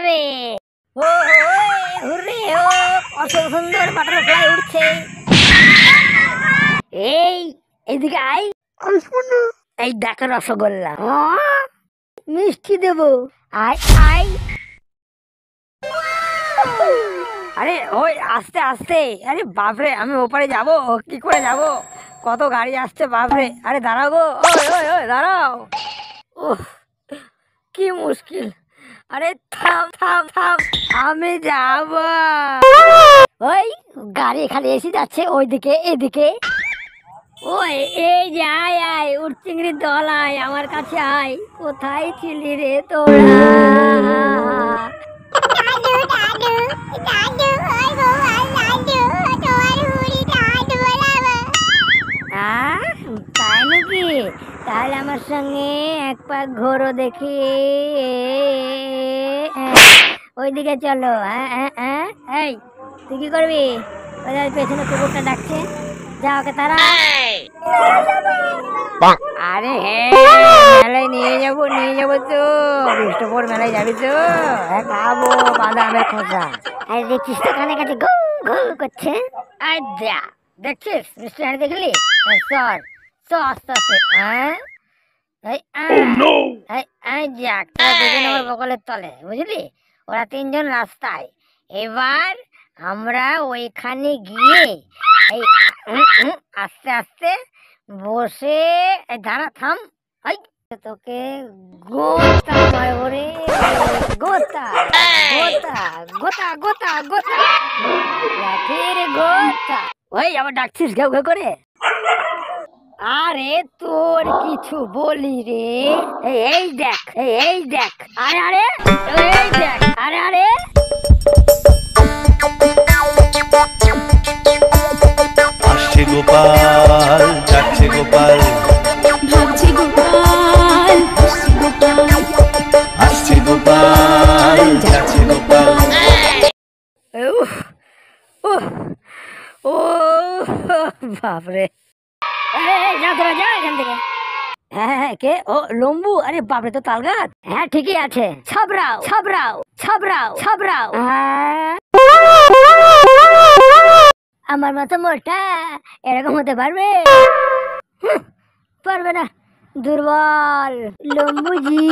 যাবে। ও হুররে ও, কত সুন্দর বাটারফ্লাই উঠছে। এই এদিকে আয়। আসবো না। এই দেখো রসগোল্লা, মিষ্টি দেবো, আয় আয়। আরে ওই আস্তে আস্তে, আরে বাপরে আমি ওপারে যাব, কি করে যাব, কত গাড়ি আসছে বাপরে। আরে দাঁড়াও গো, ওই ওই ওই দাঁড়াও। উফ, কি মুশকিল। আরে থাম থাম থাম, আমি যাব। ওই গাড়ি এখানে এসে যাচ্ছে, ওইদিকে এদিকে। ওই এই যে আয় আয়, উঠ চিংড়ির দল আয়, আমার কাছে আয়। কোথায় ছিলি রে তোরা? তাই নাকি? তাহলে আমার সঙ্গে এক পাক ঘোরো দেখি। ওইদিকে চলো। এই তুই কি করবি? ওই পেছনে কুকুরটা ডাকছে, যা ওকে তারা। আরে হ্যাঁ, মেলায় নিয়ে যাবো তো, বিষ্ণুপুর মেলায় যাবি তো? হ্যাঁ খাবো বাদামের খোসা। আরে দেখছিস তো কানে কাছে ঘু ঘু করছে। আই যা, দেখছিস মিষ্টি হাঁড়ি দেখলি? সর সর আস্তে আস্তে। যাক, তোরা দুজন আমার বগলের তলে, বুঝলি? ওরা তিনজন রাস্তায়। এবার আমরা ওইখানে গিয়ে এই আস্তে আস্তে বসে, দাঁড়া থাম, তোকে গোতা মারবো রে, গোতা গোতা গোতা গোতা গোতা, লাঠির গোতা। ওই আবার ডাকছিস ঘেউ ঘেউ করে? আরে তোর কিছু বলি রে, এই দেখ, এই দেখ, আরে আরে এই দেখ, আরে আরে আসছে গোপাল, যাচ্ছে গোপাল, ভাবছে গোপাল, আসছে গোপাল, যাচ্ছে গোপাল। ও বাপরে, যা তোরা যা এখান থেকে। হ্যাঁ কে? ও লম্বু, আরে বাপরে তো তাল গাছ। হ্যাঁ ঠিকই আছে, ছাবড়াও ছাবড়াও ছাবড়াও ছাবড়াও। আমার মতো মোটা এরকম হতে পারবে? পারবে না, দুর্বল লম্বুজি।